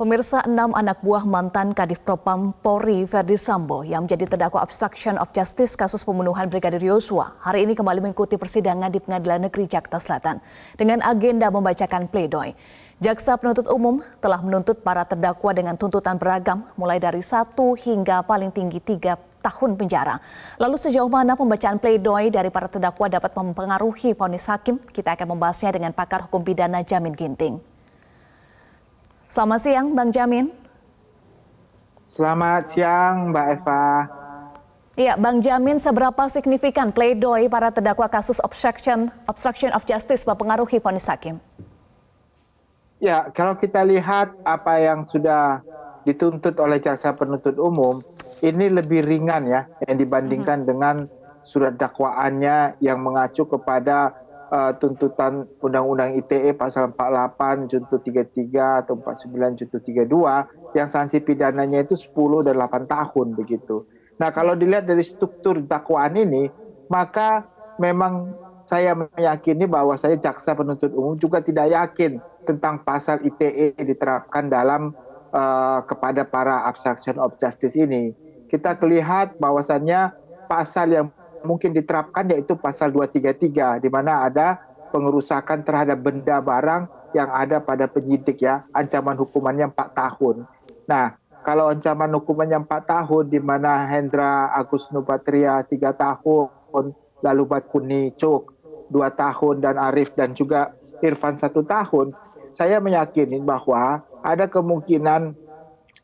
Pemirsa, 6 anak buah mantan Kadif Propam Polri Verdi Sambo yang menjadi terdakwa obstruction of justice kasus pembunuhan Brigadir Yosua hari ini kembali mengikuti persidangan di Pengadilan Negeri Jakarta Selatan dengan agenda membacakan pledoi. Jaksa penuntut umum telah menuntut para terdakwa dengan tuntutan beragam mulai dari 1 hingga paling tinggi 3 tahun penjara. Lalu sejauh mana pembacaan pledoi dari para terdakwa dapat mempengaruhi vonis hakim? Kita akan membahasnya dengan pakar hukum pidana Jamin Ginting. Selamat siang, Bang Jamin. Selamat siang, Mbak Eva. Iya, Bang Jamin, seberapa signifikan pledoi para terdakwa kasus obstruction of justice mempengaruhi vonis hakim? Ya, kalau kita lihat apa yang sudah dituntut oleh jaksa penuntut umum, ini lebih ringan ya, yang dibandingkan dengan surat dakwaannya yang mengacu kepada tuntutan Undang-Undang ITE pasal 48 junto 33 atau 49 junto 32 yang sanksi pidananya itu 10 dan 8 tahun begitu. Nah, kalau dilihat dari struktur dakwaan ini, maka memang saya meyakini bahwa saya jaksa penuntut umum juga tidak yakin tentang pasal ITE diterapkan dalam kepada para obstruction of justice ini. Kita lihat bahwasannya pasal yang mungkin diterapkan yaitu pasal 233 di mana ada pengerusakan terhadap benda barang yang ada pada penyidik ya, ancaman hukumannya 4 tahun. Nah, kalau ancaman hukumannya 4 tahun di mana Hendra Agus Nupatria 3 tahun, lalu Batkuni Cuk 2 tahun dan Arif dan juga Irfan 1 tahun, saya meyakini bahwa ada kemungkinan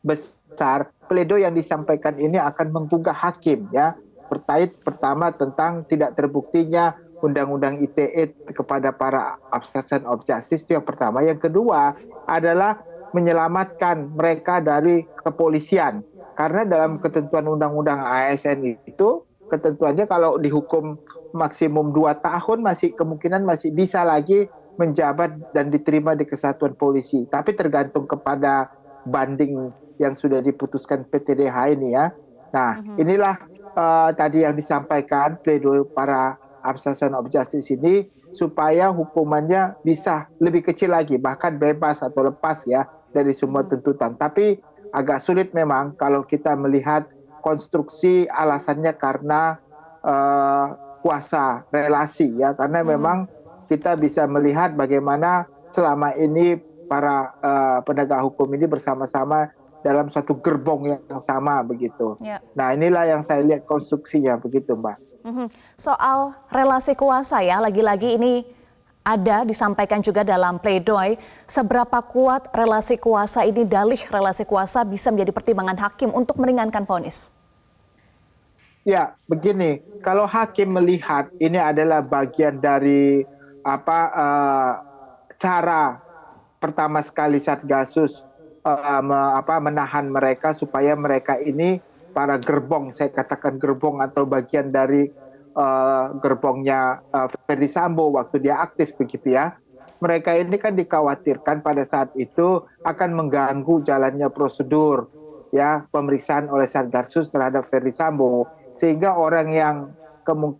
besar pledoi yang disampaikan ini akan menggugah hakim ya. Pertama tentang tidak terbuktinya Undang-Undang ITE kepada para obstruction of justice, itu yang pertama. Yang kedua adalah menyelamatkan mereka dari kepolisian. Karena dalam ketentuan Undang-Undang ASN itu, ketentuannya kalau dihukum maksimum 2 tahun kemungkinan masih bisa lagi menjabat dan diterima di kesatuan polisi. Tapi tergantung kepada banding yang sudah diputuskan PTDH ini ya. Nah, inilah tadi yang disampaikan pledoi para obstruction of justice ini supaya hukumannya bisa lebih kecil lagi, bahkan bebas atau lepas ya dari semua tuntutan. Tapi agak sulit memang kalau kita melihat konstruksi alasannya karena kuasa relasi ya, karena memang kita bisa melihat bagaimana selama ini para penegak hukum ini bersama-sama dalam suatu gerbong yang sama begitu. Ya. Nah, inilah yang saya lihat konstruksinya begitu, Mbak. Soal relasi kuasa ya, lagi-lagi ini ada disampaikan juga dalam pledoi, seberapa kuat relasi kuasa ini, dalih relasi kuasa bisa menjadi pertimbangan hakim untuk meringankan vonis? Ya, begini, kalau hakim melihat ini adalah bagian dari cara pertama sekali Satgasus menahan mereka supaya mereka ini para gerbong, saya katakan gerbong atau bagian dari gerbongnya Verdi Sambo waktu dia aktif begitu ya. Mereka ini kan dikhawatirkan pada saat itu akan mengganggu jalannya prosedur ya pemeriksaan oleh Satgasus terhadap Verdi Sambo, sehingga orang yang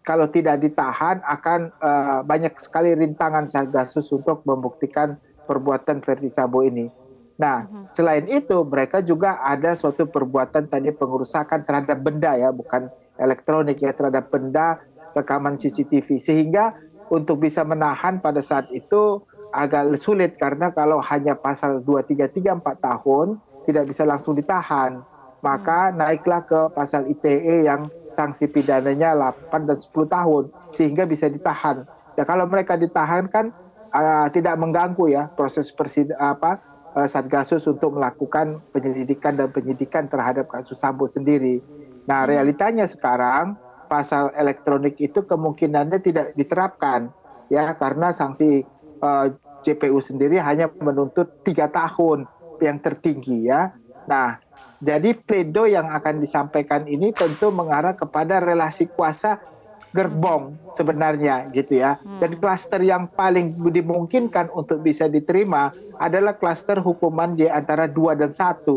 kalau tidak ditahan akan banyak sekali rintangan Satgasus untuk membuktikan perbuatan Verdi Sambo ini. Nah, selain itu mereka juga ada suatu perbuatan tadi pengerusakan terhadap benda ya, bukan elektronik ya, terhadap benda rekaman CCTV. Sehingga untuk bisa menahan pada saat itu agak sulit karena kalau hanya pasal 233 4 tahun tidak bisa langsung ditahan. Maka naiklah ke pasal ITE yang sanksi pidananya 8 dan 10 tahun sehingga bisa ditahan. Ya kalau mereka ditahan kan tidak mengganggu ya proses Satgasus untuk melakukan penyelidikan dan penyidikan terhadap kasus Sambo sendiri. Nah, realitanya sekarang pasal elektronik itu kemungkinannya tidak diterapkan ya karena sanksi JPU sendiri hanya menuntut 3 tahun yang tertinggi ya. Nah, jadi pledoi yang akan disampaikan ini tentu mengarah kepada relasi kuasa gerbong sebenarnya gitu ya. Dan klaster yang paling dimungkinkan untuk bisa diterima adalah klaster hukuman di antara 2 dan 1.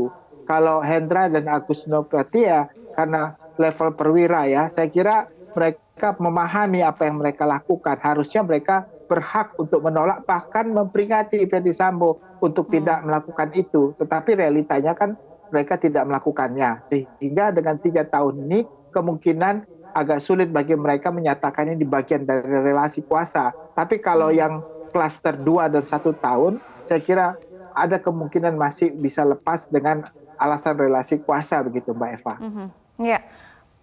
Kalau Hendra dan Agus Nupatria karena level perwira ya, saya kira mereka memahami apa yang mereka lakukan. Harusnya mereka berhak untuk menolak bahkan memperingati Ferdi Sambo untuk tidak melakukan itu. Tetapi realitanya kan mereka tidak melakukannya. Sehingga dengan 3 tahun ini kemungkinan agak sulit bagi mereka menyatakan ini bagian dari relasi kuasa. Tapi kalau yang klaster 2 dan 1 tahun, saya kira ada kemungkinan masih bisa lepas dengan alasan relasi kuasa begitu Mbak Eva. Ya.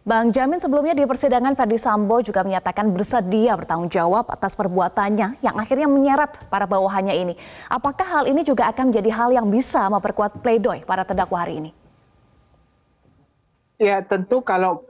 Bang Jamin, sebelumnya di persidangan Ferdi Sambo juga menyatakan bersedia bertanggung jawab atas perbuatannya yang akhirnya menyeret para bawahannya ini. Apakah hal ini juga akan menjadi hal yang bisa memperkuat pledoi para terdakwa hari ini? Ya tentu kalau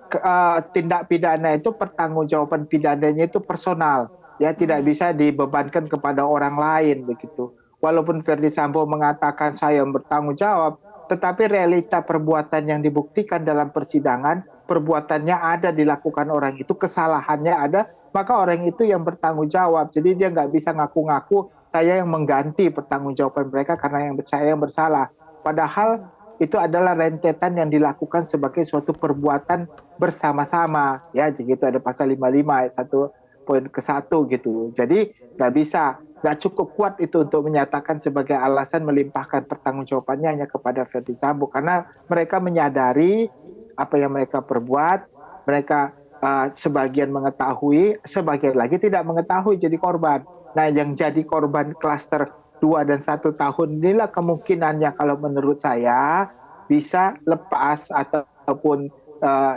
tindak pidana itu pertanggungjawaban pidananya itu personal, ya tidak bisa dibebankan kepada orang lain begitu. Walaupun Ferdi Sambo mengatakan saya bertanggung jawab, tetapi realita perbuatan yang dibuktikan dalam persidangan, perbuatannya ada dilakukan orang itu, kesalahannya ada, maka orang itu yang bertanggung jawab. Jadi dia nggak bisa ngaku-ngaku saya yang mengganti pertanggungjawaban mereka karena saya yang bersalah. Padahal itu adalah rentetan yang dilakukan sebagai suatu perbuatan bersama-sama. Ya, begitu ada pasal 55 ayat 1.1 gitu. Jadi nggak cukup kuat itu untuk menyatakan sebagai alasan melimpahkan pertanggungjawabannya hanya kepada Ferdi Sambo, karena mereka menyadari apa yang mereka perbuat, mereka sebagian mengetahui, sebagian lagi tidak mengetahui jadi korban. Nah, yang jadi korban klaster 2 dan 1 tahun inilah kemungkinannya kalau menurut saya bisa lepas ataupun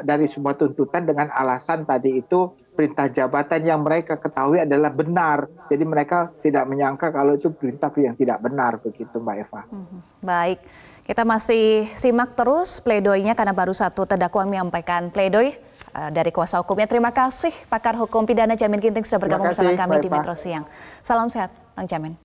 dari semua tuntutan dengan alasan tadi itu perintah jabatan yang mereka ketahui adalah benar. Jadi mereka tidak menyangka kalau itu perintah yang tidak benar begitu Mbak Eva. Baik, kita masih simak terus pledoinya karena baru satu terdakwa menyampaikan pledoi dari kuasa hukumnya. Terima kasih pakar hukum pidana Jamin Ginting sudah bergabung bersama kami di Metro Siang. Salam sehat Bang Jamin.